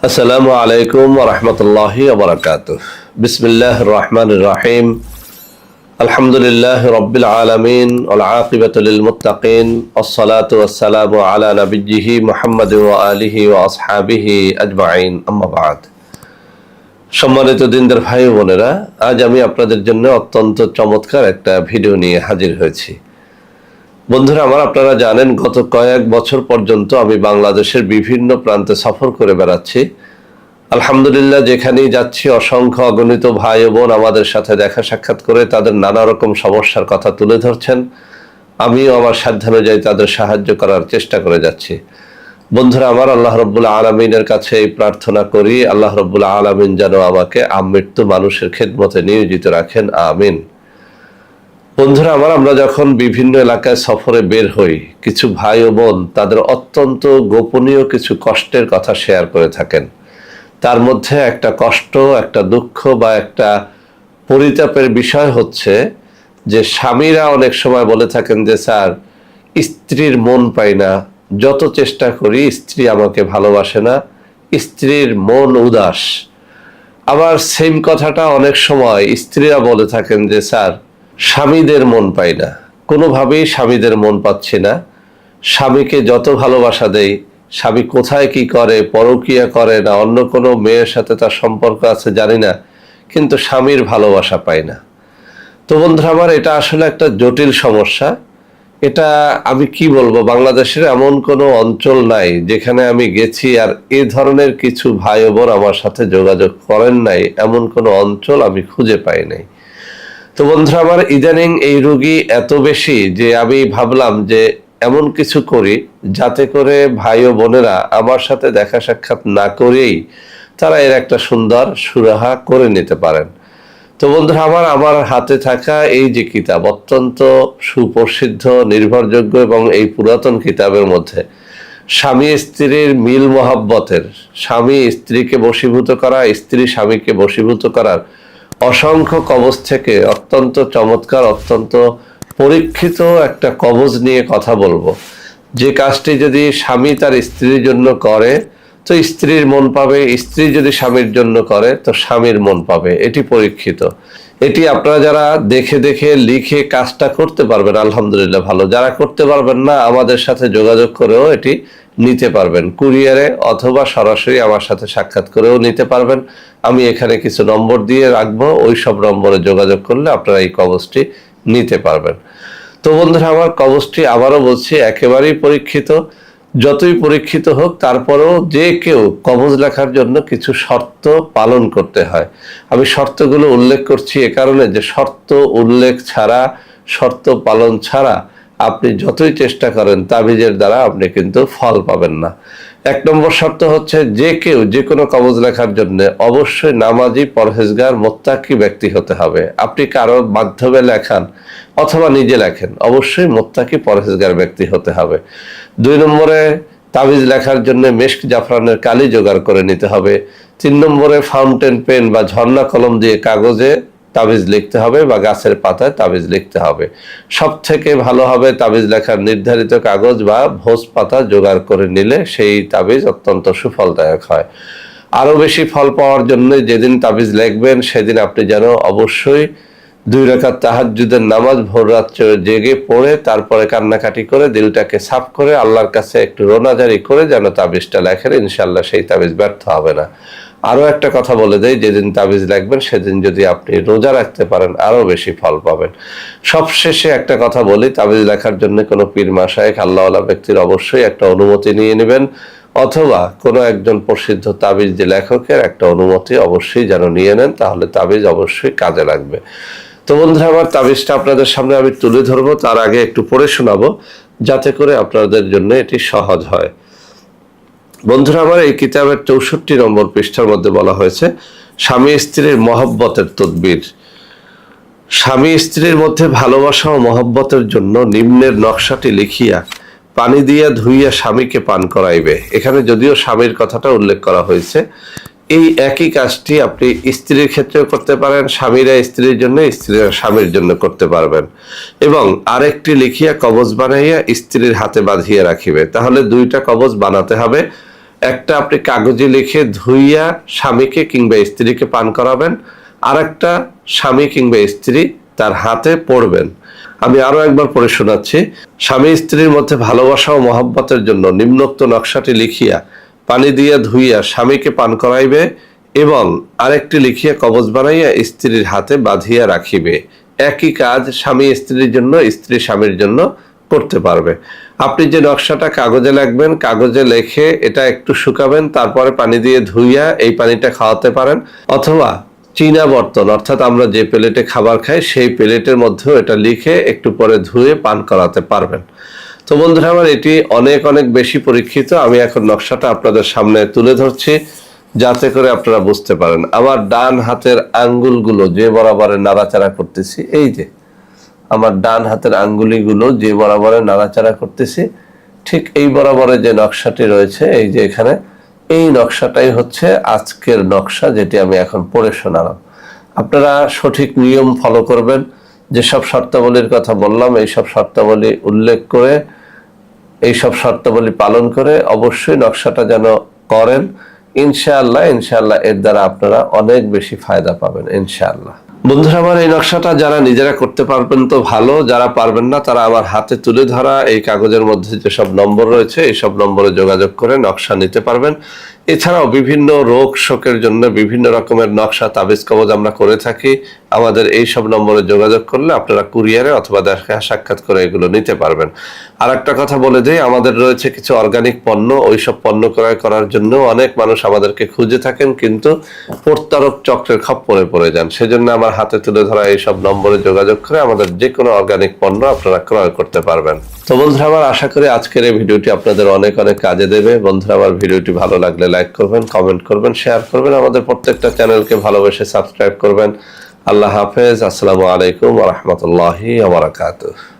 আসসালামু আলাইকুম ওয়া রাহমাতুল্লাহি ওয়া বারাকাতুহু। বিসমিল্লাহির রহমানির রহিম। আলহামদুলিল্লাহি রাব্বিল আলামিন ওয়াল আকিবাতু লিল মুত্তাকিন ওয়াসসালাতু ওয়াসসালামু আলা নাবিয়্যিহি মুহাম্মাদিন ওয়া আলিহি ওয়া আসহাবিহি আজমাইন। আম্মা বা'দ। সম্মানিত দিনদার ভাই ও বোনেরা, আজ আমি আপনাদের জন্য অত্যন্ত চমৎকার একটা ভিডিও নিয়ে হাজির হয়েছি। বন্ধুরা আমার, আপনারা জানেন গত কয়েক বছর পর্যন্ত আমি বাংলাদেশের বিভিন্ন প্রান্তে সফর করে বেড়াচ্ছি। আলহামদুলিল্লাহ, যেখানেই যাচ্ছি অসংখ্য অগণিত ভাই ও বোন আমাদের সাথে দেখা সাক্ষাৎ করে তাদের নানা রকম সমস্যার কথা তুলে ধরছেন। আমিও আমার সাধ্যানুযায়ী তাদের সাহায্য করার চেষ্টা করে যাচ্ছি। বন্ধুরা আমার, আল্লাহ রব্বুল আলামিনের কাছে এই প্রার্থনা করি, আল্লাহ রব্বুল আলামিন যেন আমাকে আমৃত্যু মানুষের খেদমতে নিয়োজিত রাখেন, আমিন। বন্ধুরা আমার, আমরা যখন বিভিন্ন এলাকায় সফরে বের হই, কিছু ভাই ও বোন তাদের অত্যন্ত গোপনীয় কিছু কষ্টের কথা শেয়ার করে থাকেন। তার মধ্যে একটা কষ্ট, একটা দুঃখ বা একটা পরিতাপের বিষয় হচ্ছে যে স্বামীরা অনেক সময় বলে থাকেন যে স্যার, স্ত্রীর মন পাই না, যত চেষ্টা করি স্ত্রী আমাকে ভালোবাসে না, স্ত্রীর মন উদাস। আবার সেম কথাটা অনেক সময় স্ত্রীরা বলে থাকেন যে স্যার, স্বামীদের মন পাই না, কোনোভাবেই স্বামীদের মন পাচ্ছি না, স্বামীকে যত ভালোবাসা দেই, স্বামী কোথায় কি করে, পরকীয়া করে না অন্য কোনো মেয়ের সাথে তার সম্পর্ক আছে জানি না, কিন্তু স্বামীর ভালোবাসা পাই না। তো বন্ধুরা আমার, এটা আসলে একটা জটিল সমস্যা। এটা আমি কি বলবো, বাংলাদেশের এমন কোনো অঞ্চল নাই যেখানে আমি গেছি আর এ ধরনের কিছু ভাই ও বোন আমার সাথে যোগাযোগ করেন নাই, এমন কোনো অঞ্চল আমি খুঁজে পাই নাই। তো বন্ধুরা আমার, ইদানিং এই রোগী এত বেশি যে আমি ভাবলাম যে এমন কিছু করি যাতে করে ভাই ও বোনেরা আমার সাথে দেখা সাক্ষাৎ না করেই তারা এর একটা সুন্দর সুরাহা করে নিতে পারেন। তো বন্ধুরা আমার, আমার হাতে থাকা এই যে কিতাব, অত্যন্ত সুপ্রসিদ্ধ, নির্ভরযোগ্য এবং এই পুরাতন কিতাবের মধ্যে স্বামী স্ত্রীর মিল মহাব্বতের, স্বামী স্ত্রীকে বশীভূত করা, স্ত্রী স্বামীকে বশীভূত করার অসংখ্য কবজ থেকে অত্যন্ত চমৎকার, অত্যন্ত পরীক্ষিত একটা কবজ নিয়ে কথা বলবো। যে কাজটি যদি স্বামী তার স্ত্রীর জন্য করে তো স্ত্রীর মন পাবে, স্ত্রী যদি স্বামীর জন্য করে তো স্বামীর মন পাবে। এটি পরীক্ষিত। এটি আপনারা যারা দেখে দেখে লিখে কাজটা করতে পারবেন আলহামদুলিল্লাহ ভালো, যারা করতে পারবেন না আমাদের সাথে যোগাযোগ করেও এটি নিতে পারবেন, কুরিয়ারে অথবা সরাসরি আমার সাথে সাক্ষাৎ করেও নিতে পারবেন। আমি এখানে কিছু নম্বর দিয়ে রাখবো, ওই সব নম্বরে যোগাযোগ করলে আপনারা এই কবজটি নিতে পারবেন। তো বন্ধুরা আমার, কবজটি আবারও বলছি একেবারেই পরীক্ষিত। যতই পরীক্ষিত হোক তারপরেও যে কেউ কবজ লেখার জন্য কিছু শর্ত পালন করতে হয়। আমি শর্তগুলো উল্লেখ করছি এ কারণে যে শর্ত উল্লেখ ছাড়া, শর্ত পালন ছাড়া আপনি যতই চেষ্টা করেন তাবিজের দ্বারা আপনি কিন্তু ফল পাবেন না। 1 নম্বর শর্ত হচ্ছে যে কেউ যে কোনো কবজ লেখার জন্য অবশ্যই নামাজি, পরহেজগার, মোত্তাকি ব্যক্তি হতে হবে। আপনি কারো মাধ্যমে লেখান অথবা নিজে লেখেন, অবশ্যই মোত্তাকি পরহেজগার ব্যক্তি হতে হবে। 2 নম্বরে তাবিজ লেখার জন্য মেশক জাফরানের কালি জোগাড় করে নিতে হবে। 3 নম্বরে ফাউন্টেন পেন বা ঝর্ণা কলম দিয়ে কাগজে তাবিজ লিখতে হবে বা গাছের পাতায় তাবিজ লিখতে হবে। সব থেকে ভালো হবে তাবিজ লেখার নির্ধারিত কাগজ বা ভোজ পাতা জোগাড় করে নিলে সেই তাবিজ অত্যন্ত সুফলদায়ক হয়। আরো বেশি ফল পাওয়ার জন্য যেদিন তাবিজ লিখবেন সেদিন আপনি যেন অবশ্যই 2 রাকাত তাহাজ্জুদের নামাজ ভোর রাত্রে জেগে পড়ে তারপরে কান্নাকাটি করে দিলটাকে সাফ করে আল্লাহর কাছে একটু রোনাজারি করে যেন তাবিজটা লেখেন, ইনশাআল্লাহ সেই তাবিজ ব্যর্থ হবে না। আরো একটা কথা বলে দেই, যেদিন তাবিজ লিখবেন সেদিন যদি আপনি রোজা রাখতে পারেন আরো বেশি ফল পাবেন। সবশেষে একটা কথা বলি, তাবিজ লেখার জন্য কোনো পীর মাশায়েখ আল্লাহওয়ালা ব্যক্তির অবশ্যই একটা অনুমতি নিয়ে নেবেন, অথবা কোনো একজন প্রসিদ্ধ তাবিজ যে লেখকের একটা অনুমতি অবশ্যই যেন নিয়ে নেন, তাহলে তাবিজ অবশ্যই কাজে লাগবে। তো বন্ধুরা আমার, তাবিজটা আপনাদের সামনে আমি তুলে ধরবো, তার আগে একটু পড়ে শোনাবো যাতে করে আপনাদের জন্য এটি সহজ হয়। বন্ধুরা আমার, এই কিতাবের 64 নম্বর পৃষ্ঠার মধ্যে বলা হয়েছে স্বামী স্ত্রীর মহব্বতের তদবির। স্বামী স্ত্রীর মধ্যে ভালোবাসা ও মহব্বতের জন্য নিম্নের নকশাটি লিখিয়া পানি দিয়া ধুইয়া স্বামীকে পান করাইবে। এখানে যদিও স্বামীর কথাটা উল্লেখ করা হয়েছে, এই একই কাজটি আপনি স্ত্রীর ক্ষেত্রেও করতে পারেন, স্বামীরা স্ত্রীর জন্য, স্ত্রীরা স্বামীর জন্য করতে পারবেন। এবং আরেকটি লিখিয়া কবজ বানাইয়া স্ত্রীর হাতে বাঁধিয়া রাখিবে। তাহলে 2টা কবজ বানাতে হবে। একটা আপনি কাগজে লিখে ধুইয়া স্বামীকে কিংবা স্ত্রীকে পান করাবেন, আর একটা স্বামী কিংবা স্ত্রী তার হাতে পড়বেন। আমি আরো একবার পড়ে শোনাচ্ছি। স্বামী স্ত্রীর মধ্যে ভালোবাসা ও মহব্বতের জন্য নিম্নোক্ত নকশাটি লিখিয়া পানি দিয়া ধুইয়া স্বামীকে পান করাইবে এবং আরেকটি লিখিয়া কবজ বানাইয়া স্ত্রীর হাতে বাঁধিয়া রাখিবে। একই কাজ স্বামী স্ত্রীর জন্য, স্ত্রী স্বামীর জন্য করতে পারবে। আপনি যে নকশাটা কাগজে লিখবেন, কাগজে লিখে এটা একটু শুকাবেন, তারপরে পানি দিয়ে ধুইয়া এই পানিটা খাওয়াতে পারেন, অথবা চীনা বর্তন অর্থাৎ আমরা যে প্লেটে খাবার খাই সেই প্লেটের মধ্যেও এটা লিখে একটু পরে ধুয়ে পান করাতে পারবেন। তো বন্ধুরা আমার, এটি অনেক অনেক বেশি পরীক্ষিত। আমি এখন নকশাটা আপনাদের সামনে তুলে ধরছি যাতে করে আপনারা বুঝতে পারেন। আমার ডান হাতের আঙ্গুলগুলো যে বরাবরে নাড়াচাড়া করতেছি, এই যে আমার ডান হাতের আঙ্গুলিগুলো যে বরাবরে নাড়াচাড়া করতেছি, ঠিক এই বরাবরে যে নকশাটি রয়েছে, এই যে এখানে, এই নকশাটাই হচ্ছে আজকের নকশা, যেটি আমি এখন পড়ে শোনালাম। আপনারা সঠিক নিয়ম ফলো করবেন। যেসব শর্তাবলীর কথা বললাম, এইসব শর্তাবলী উল্লেখ করে, এইসব শর্তাবলী পালন করে অবশ্যই নকশাটা যেন করেন। ইনশাআল্লাহ ইনশাআল্লাহ এর দ্বারা আপনারা অনেক বেশি ফায়দা পাবেন ইনশাআল্লাহ। বন্ধুরা আমার, এই নকশাটা যারা নিজেরা করতে পারবেন তো ভালো, যারা পারবেন না তারা আমার হাতে তুলে ধরা এই কাগজের মধ্যে যেসব নম্বর রয়েছে এইসব নম্বরে যোগাযোগ করে নকশা নিতে পারবেন। এছাড়াও বিভিন্ন রোগ শোকের জন্য বিভিন্ন রকমের নকশা, তাবিজ কবজ আমরা করে থাকি। আমাদের এই সব নম্বরে যোগাযোগ করলে আপনারা কুরিয়ারে অথবা দেখা সাক্ষাৎ করে এগুলো নিতে পারবেন। আর একটা কথা বলে দেই, আমাদের রয়েছে কিছু অর্গানিক পণ্য। ওইসব পণ্য ক্রয় করার জন্য অনেক মানুষ আমাদেরকে খুঁজে থাকেন, কিন্তু প্রতারক চক্রের খপ্পরে পড়ে যান। সেজন্য আমার হাতে তুলে ধরা এইসব নম্বরে যোগাযোগ করে আমাদের যে কোনো অর্গানিক পণ্য আপনারা ক্রয় করতে পারবেন। তো বন্ধুরা আমার, আশা করি আজকের এই ভিডিওটি আপনাদের অনেক অনেক কাজে দেবে। বন্ধুরা আমার, ভিডিওটি ভালো লাগলে লাইক করবেন, কমেন্ট করবেন, শেয়ার করবেন। আমাদের প্রত্যেকটা চ্যানেলকে ভালোবেসে সাবস্ক্রাইব করবেন। আল্লাহ হাফেজ। আসসালামু আলাইকুম ওয়া রাহমাতুল্লাহি ওয়া বারাকাতুহু।